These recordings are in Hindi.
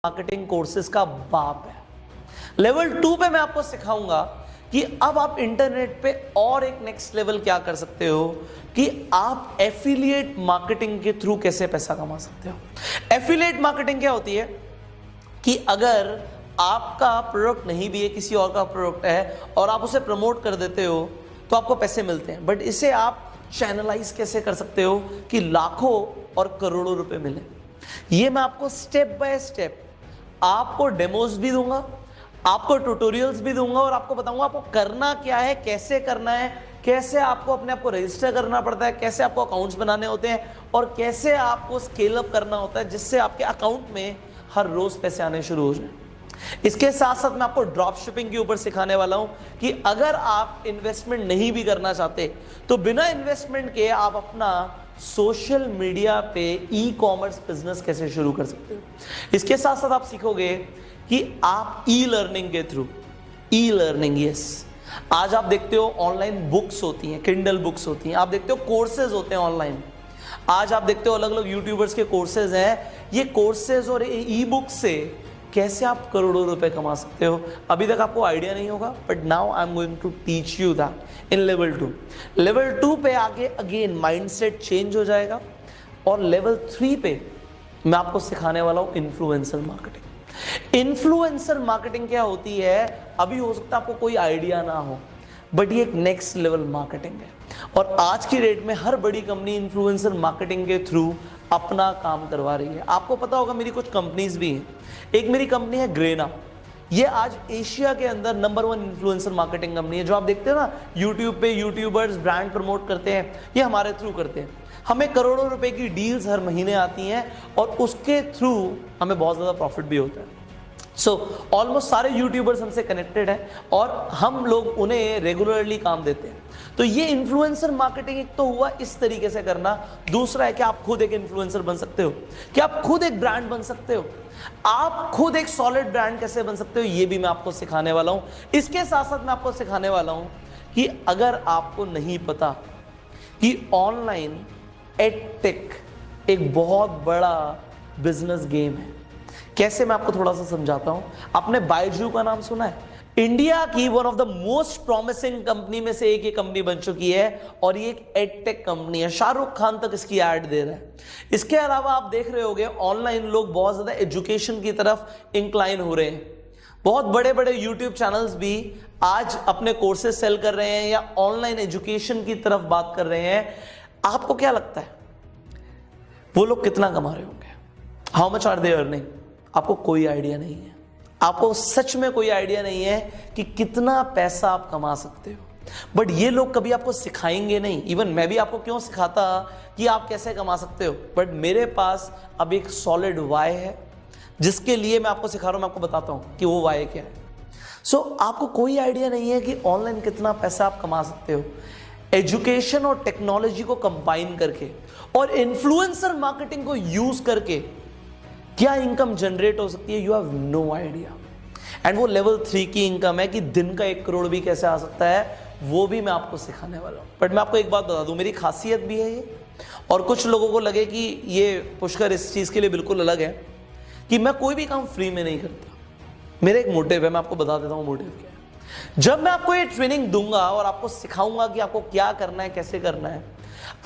मार्केटिंग कोर्सेज का बाप है। लेवल 2 पे मैं आपको सिखाऊंगा कि अब आप इंटरनेट पे और एक नेक्स्ट लेवल क्या कर सकते हो कि आप एफिलिएट मार्केटिंग के थ्रू कैसे पैसा कमा सकते हो। एफिलिएट मार्केटिंग क्या होती है कि अगर आपका प्रोडक्ट नहीं भी है, किसी और का प्रोडक्ट है और आप उसे प्रमोट कर देते हो तो आपको पैसे मिलते हैं, बट इसे आप चैनलाइज कैसे कर सकते हो कि लाखों और करोड़ों रुपए मिले। ये मैं आपको स्टेप बाय स्टेप आपको डेमोज भी दूंगा, आपको ट्यूटोरियल्स भी दूंगा और आपको बताऊंगा आपको करना क्या है, कैसे करना है, कैसे आपको अपने आप को रजिस्टर करना पड़ता है, कैसे आपको अकाउंट्स बनाने होते हैं और कैसे आपको स्केल अप करना होता है जिससे आपके अकाउंट में हर रोज पैसे आने शुरू हो जाए। इसके साथ साथ मैं आपको ड्रॉप शिपिंग के ऊपर सिखाने वाला हूं कि अगर आप इन्वेस्टमेंट नहीं भी करना चाहते तो बिना इन्वेस्टमेंट के आप अपना सोशल मीडिया पे ई कॉमर्स बिजनेस कैसे शुरू कर सकते हो। इसके साथ साथ आप सीखोगे कि आप ई लर्निंग के थ्रू, ई लर्निंग, यस, आज आप देखते हो ऑनलाइन बुक्स होती हैं, किंडल बुक्स होती हैं, आप देखते हो कोर्सेज होते हैं ऑनलाइन, आज आप देखते हो अलग अलग यूट्यूबर्स के कोर्सेज हैं। ये कोर्सेज और ई बुक से कैसे आप करोड़ों रुपए कमा सकते हो, अभी तक आपको आइडिया नहीं होगा, but now I am going to teach you that in level 2। Level 2 पे आगे अगेन माइंडसेट चेंज हो जाएगा और लेवल 3 पे मैं आपको सिखाने वाला हूं इन्फ्लुएंसर मार्केटिंग। इन्फ्लुएंसर मार्केटिंग क्या होती है, अभी हो सकता है आपको कोई आइडिया ना हो, बट ये एक नेक्स्ट लेवल मार्केटिंग है और आज की डेट में हर बड़ी कंपनी इन्फ्लुएंसर मार्केटिंग के थ्रू अपना काम करवा रही है। आपको पता होगा मेरी कुछ कंपनीज भी हैं, एक मेरी कंपनी है ग्रेना, ये आज एशिया के अंदर नंबर 1 इन्फ्लुएंसर मार्केटिंग कंपनी है। जो आप देखते हो ना यूट्यूब पे यूट्यूबर्स ब्रांड प्रमोट करते हैं, ये हमारे थ्रू करते हैं। हमें करोड़ों रुपए की डील्स हर महीने आती हैं और उसके थ्रू हमें बहुत ज़्यादा प्रॉफिट भी होता है। ऑलमोस्ट सारे यूट्यूबर्स हमसे कनेक्टेड हैं और हम लोग उन्हें रेगुलरली काम देते हैं। तो ये इन्फ्लुएंसर मार्केटिंग एक तो हुआ इस तरीके से करना, दूसरा है कि आप खुद एक इन्फ्लुएंसर बन सकते हो, कि आप खुद एक ब्रांड बन सकते हो, आप खुद एक सॉलिड ब्रांड कैसे बन सकते हो, ये भी मैं आपको सिखाने वाला हूं। इसके साथ साथ मैं आपको सिखाने वाला हूं कि अगर आपको नहीं पता कि ऑनलाइन एडटेक एक बहुत बड़ा बिजनेस गेम है, कैसे, मैं आपको थोड़ा सा समझाता हूं। आपने बायजू का नाम सुना है? इंडिया की one of the most promising company में से एक ये कंपनी बन चुकी है और ये एक एडटेक कंपनी है। शाहरुख खान तक इसकी ऐड दे रहा है। इसके अलावा आप देख रहे होंगे ऑनलाइन लोग बहुत ज्यादा एजुकेशन की तरफ इंक्लाइन हो रहे हैं। बहुत बड़े बड़े यूट्यूब चैनल्स भी आज अपने कोर्सेज सेल कर रहे हैं या ऑनलाइन एजुकेशन की तरफ बात कर रहे हैं। आपको क्या लगता है वो लोग कितना कमा रहे होंगे? How much are they earning? आपको कोई आइडिया नहीं है। आपको सच में कोई आइडिया नहीं है कि कितना पैसा आप कमा सकते हो, बट ये लोग कभी आपको सिखाएंगे नहीं। इवन मैं भी आपको क्यों सिखाता कि आप कैसे कमा सकते हो, बट मेरे पास अब एक सॉलिड वाई है जिसके लिए मैं आपको सिखा रहा हूं। मैं आपको बताता हूं कि वो वाई क्या है। आपको कोई आइडिया नहीं है कि ऑनलाइन कितना पैसा आप कमा सकते हो एजुकेशन और टेक्नोलॉजी को कंबाइन करके और इन्फ्लुएंसर मार्केटिंग को यूज करके क्या इनकम जनरेट हो सकती है। You have no idea. And वो लेवल 3 की इनकम है कि दिन का 1 करोड़ भी कैसे आ सकता है, वो भी मैं आपको सिखाने वाला हूं। बट मैं आपको एक बात बता दूं, मेरी खासियत भी है ये, और कुछ लोगों को लगे कि ये पुष्कर इस चीज के लिए बिल्कुल अलग है कि मैं कोई भी काम फ्री में नहीं करता। मेरा एक मोटिव है, मैं आपको बता देता हूं मोटिव क्या है। जब मैं आपको ये ट्रेनिंग दूंगा और आपको सिखाऊंगा कि आपको क्या करना है, कैसे करना है,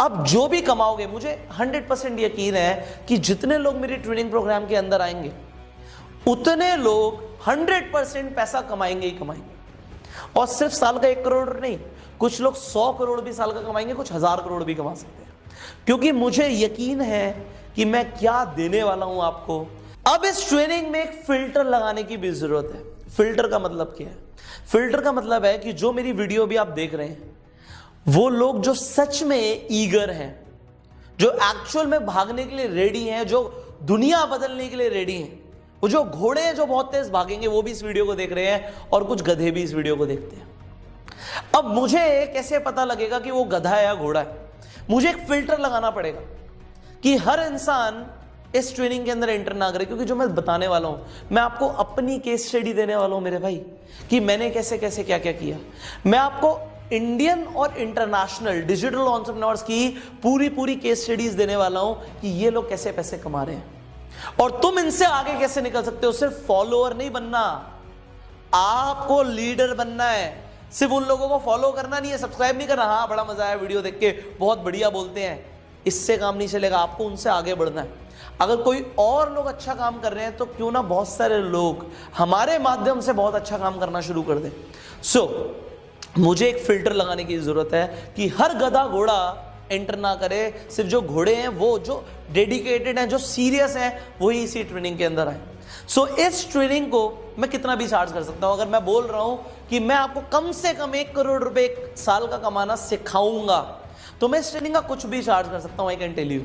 आप जो भी कमाओगे, मुझे 100% यकीन है कि जितने लोग मेरी ट्रेनिंग प्रोग्राम के अंदर आएंगे उतने लोग 100% पैसा कमाएंगे ही कमाएंगे। और सिर्फ साल का 1 करोड़ नहीं, कुछ लोग 100 करोड़ भी साल का कमाएंगे, कुछ 1000 करोड़ भी कमा सकते हैं, क्योंकि मुझे यकीन है कि मैं क्या देने वाला हूं आपको। अब इस ट्रेनिंग में एक फिल्टर लगाने की भी जरूरत है। फिल्टर का मतलब क्या है? फिल्टर का मतलब है कि जो मेरी वीडियो भी आप देख रहे हैं वो लोग जो सच में ईगर हैं, जो एक्चुअल में भागने के लिए रेडी हैं, जो दुनिया बदलने के लिए रेडी हैं, वो जो घोड़े हैं जो बहुत तेज भागेंगे वो भी इस वीडियो को देख रहे हैं और कुछ गधे भी इस वीडियो को देखते हैं। अब मुझे कैसे पता लगेगा कि वो गधा है या घोड़ा है? मुझे एक फिल्टर लगाना पड़ेगा कि हर इंसान इस ट्रेनिंग के अंदर एंटर ना करे, क्योंकि जो मैं बताने वाला हूं मैं आपको अपनी केस स्टडी देने वाला हूं मेरे भाई, कि मैंने कैसे कैसे क्या क्या किया। मैं आपको इंडियन और इंटरनेशनल डिजिटल एंटरप्रेन्योर्स की पूरी केस स्टडीज देने वाला हूं कि ये लोग कैसे पैसे कमा रहे हैं। और तुम इनसे आगे कैसे निकल सकते हो? सिर्फ फॉलोअर नहीं बनना, आपको लीडर बनना है। सिर्फ उन लोगों को फॉलो करना नहीं है, सब्सक्राइब नहीं करना, हाँ बड़ा मजा आया वीडियो देख के, बहुत बढ़िया बोलते हैं, इससे काम नहीं चलेगा। आपको उनसे आगे बढ़ना है। अगर कोई और लोग अच्छा काम कर रहे हैं तो क्यों ना बहुत सारे लोग हमारे माध्यम से बहुत अच्छा काम करना शुरू कर दें। मुझे एक फिल्टर लगाने की जरूरत है कि हर गधा घोड़ा एंटर ना करे, सिर्फ जो घोड़े हैं, वो जो डेडिकेटेड हैं, जो सीरियस हैं, वही इसी ट्रेनिंग के अंदर आए। इस ट्रेनिंग को मैं कितना भी चार्ज कर सकता हूं। अगर मैं बोल रहा हूं कि मैं आपको कम से कम 1 करोड़ रुपए 1 साल का कमाना सिखाऊंगा, तो मैं इस ट्रेनिंग का कुछ भी चार्ज कर सकता हूं। आई कैन टेल यू,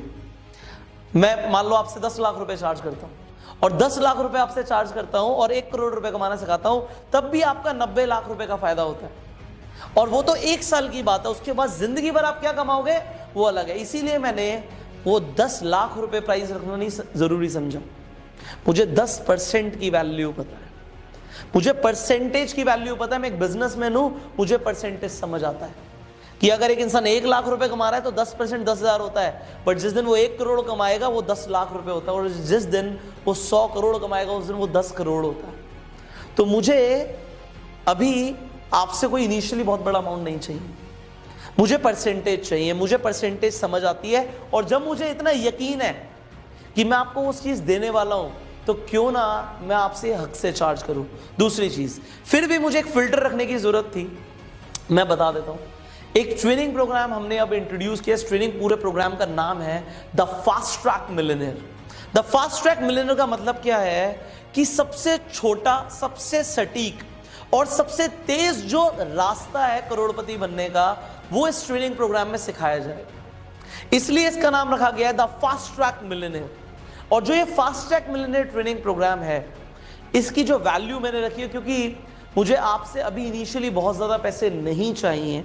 मैं मान लो आपसे 10 लाख रुपए चार्ज करता हूं और 10 लाख रुपए आपसे चार्ज करता हूं और 1 करोड़ रुपए कमाना सिखाता हूं, तब भी आपका 90 लाख रुपए का फायदा होता है। और वो तो 1 साल की बात है, उसके बाद जिंदगी भर आप क्या कमाओगे वो अलग है। इसीलिए मैंने वो 10 लाख रुपए प्राइस रखना नहीं जरूरी समझा। मुझे 10% की वैल्यू पता है, मुझे परसेंटेज की वैल्यू पता है। मैं एक बिजनेसमैन हूं, मुझे परसेंटेज समझ आता है कि अगर एक इंसान 1 लाख रुपए कमा रहा है तो 10% 10,000 होता है, बट जिस दिन वो 1 करोड़ कमाएगा वो 10 लाख रुपए होता है, और जिस दिन वो 100 करोड़ कमाएगा उस दिन वो 10 करोड़ होता है। तो मुझे अभी आपसे कोई इनिशियली बहुत बड़ा अमाउंट नहीं चाहिए, मुझे परसेंटेज चाहिए। मुझे परसेंटेज समझ आती है, और जब मुझे इतना यकीन है कि मैं आपको उस चीज देने वाला हूं, तो क्यों ना मैं आपसे हक से चार्ज करूं। दूसरी चीज, फिर भी मुझे एक फिल्टर रखने की जरूरत थी, मैं बता देता हूं। एक ट्रेनिंग प्रोग्राम हमने अब इंट्रोड्यूस किया। इस ट्रेनिंग पूरे प्रोग्राम का नाम है the fast track millionaire. The fast track millionaire का मतलब क्या है कि सबसे छोटा, सबसे सटीक और सबसे तेज जो रास्ता है करोड़पति बनने का, वो इस ट्रेनिंग प्रोग्राम में सिखाया जाएगा। इसलिए इसका नाम रखा गया है द फास्ट ट्रैक मिलियनेयर। और जो ये fast track millionaire training program है, इसकी जो वैल्यू मैंने रखी है, क्योंकि मुझे आपसे अभी इनिशियली बहुत ज्यादा पैसे नहीं चाहिए,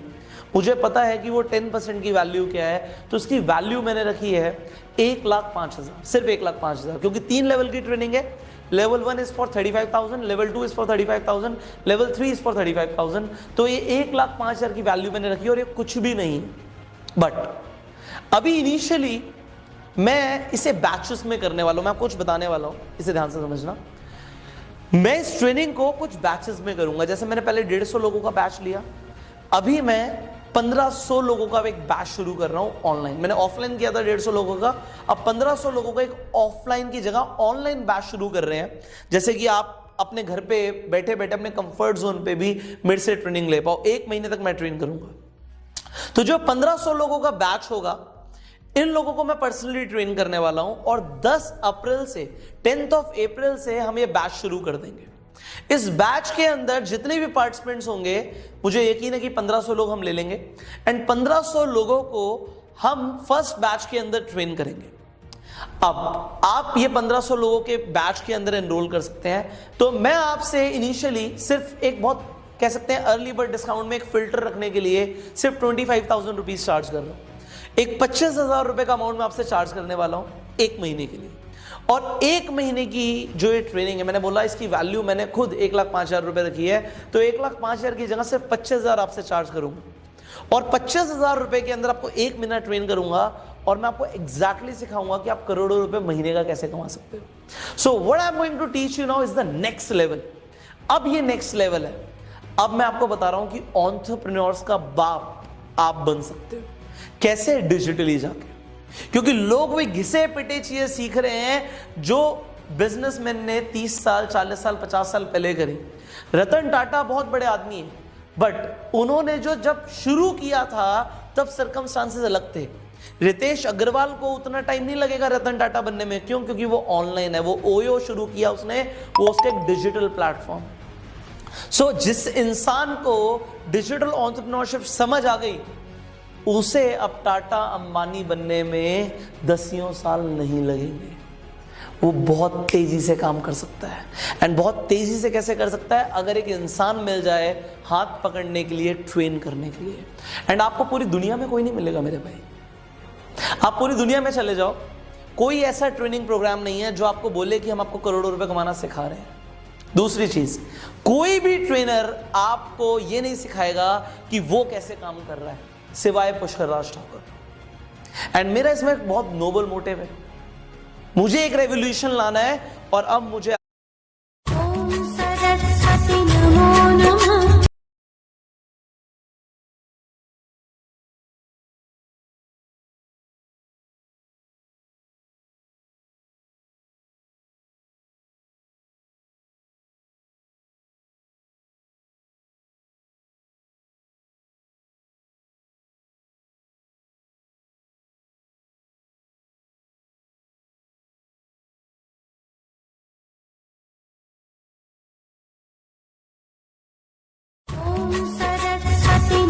मुझे पता है कि वो 10% की वैल्यू क्या है, तो इसकी वैल्यू मैंने रखी है 1,05,000, सिर्फ 1,05,000, क्योंकि 3 लेवल की ट्रेनिंग है। Level 1 is for 35,000, level 2 is for 35,000, level 3 is for 35,000। तो ये 1,05,000 की वैल्यू मैंने रखी है, और ये कुछ भी नहीं है। बट अभी इनिशियली मैं इसे बैचेस में करने वाला हूं। मैं आपको कुछ बताने वाला हूं, इसे ध्यान से समझना। मैं इस ट्रेनिंग को कुछ बैचेस में करूंगा। जैसे मैंने पहले 150 लोगों का बैच लिया, अभी मैं 1500 लोगों का एक बैच शुरू कर रहा हूं ऑनलाइन। मैंने ऑफलाइन किया था 150 लोगों का, अब 1500 लोगों का एक ऑफलाइन की जगह ऑनलाइन बैच शुरू कर रहे हैं, जैसे कि आप अपने घर पे बैठे बैठे अपने कंफर्ट जोन पे भी मेरे से ट्रेनिंग ले पाओ। 1 महीने तक मैं ट्रेन करूंगा। तो जो 1500 लोगों का बैच होगा, इन लोगों को मैं पर्सनली ट्रेन करने वाला हूं, और 10 अप्रैल से 10th ऑफ अप्रैल से हम ये बैच शुरू कर देंगे। इस बैच के अंदर जितने भी पार्टिसिपेंट्स होंगे, मुझे यकीन है कि 1500 लोग हम ले लेंगे, एंड 1500 लोगों को हम फर्स्ट बैच के अंदर ट्रेन करेंगे। अब आप ये 1500 लोगों के बैच के अंदर एनरोल कर सकते हैं। तो मैं आपसे इनिशियली सिर्फ एक बहुत कह सकते हैं अर्ली बर्ड डिस्काउंट में एक फिल्टर रखने के लिए सिर्फ 25,000 रुपीज चार्ज कर रहा हूं। एक 25,000 रुपए का अमाउंट मैं आपसे चार्ज करने वाला हूं 1 महीने के लिए। और 1 महीने की जो ये ट्रेनिंग है, मैंने बोला इसकी वैल्यू मैंने खुद 1,05,000 रुपए रखी है, तो 1,05,000 की जगह सिर्फ 25,000 आपसे चार्ज करूंगा। और 25,000 रुपए के अंदर आपको 1 महीना ट्रेन करूंगा, और मैं आपको एग्जैक्टली सिखाऊंगा कि आप करोड़ों रुपए महीने का कैसे कमा सकते हो। So what I am going to teach you now is the next level. अब ये नेक्स्ट लेवल है। अब मैं आपको बता रहा हूं कि एंटरप्रेन्योर्स का बाप आप बन सकते हो, कैसे डिजिटली जाके। क्योंकि लोग वही घिसे पिटे चीजें सीख रहे हैं जो बिजनेसमैन ने 30 साल 40 साल 50 साल पहले करी। रतन टाटा बहुत बड़े आदमी हैं, बट उन्होंने जो जब शुरू किया था तब सर्कमस्टांसेस अलग थे। रितेश अग्रवाल को उतना टाइम नहीं लगेगा रतन टाटा बनने में। क्यों? क्योंकि वो ऑनलाइन है, वो ओयो शुरू किया उसने, वो उसका एक डिजिटल प्लेटफॉर्म। सो जिस इंसान को डिजिटल एंटरप्रेन्योरशिप समझ आ गई, उसे अब टाटा अंबानी बनने में 10 साल नहीं लगेंगे। वो बहुत तेजी से काम कर सकता है। एंड बहुत तेजी से कैसे कर सकता है? अगर एक इंसान मिल जाए हाथ पकड़ने के लिए, ट्रेन करने के लिए। एंड आपको पूरी दुनिया में कोई नहीं मिलेगा मेरे भाई। आप पूरी दुनिया में चले जाओ, कोई ऐसा ट्रेनिंग प्रोग्राम नहीं है जो आपको बोले कि हम आपको करोड़ों रुपए कमाना सिखा रहे हैं। दूसरी चीज, कोई भी ट्रेनर आपको ये नहीं सिखाएगा कि वो कैसे काम कर रहा है, सिवाय पुष्कर राज ठाकुर। एंड मेरा इसमें एक बहुत नोबल मोटिव है। मुझे एक रेवोल्यूशन लाना है और अब मुझे ओम सरस्वती नमो नमः। ओम सरस्वती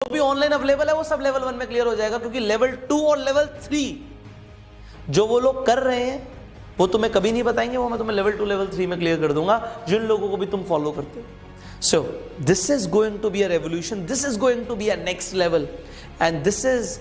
जो भी ऑनलाइन अवेलेबल है वो सब लेवल 1 में क्लियर हो जाएगा, क्योंकि लेवल 2 और लेवल 3 जो वो लोग कर रहे हैं वो तुम्हें कभी नहीं बताएंगे, वो मैं तुम्हें लेवल 2 लेवल 3 में क्लियर कर दूंगा, जिन लोगों को भी तुम फॉलो करते हो. So this is going to be a revolution, this is going to be a next level, and this is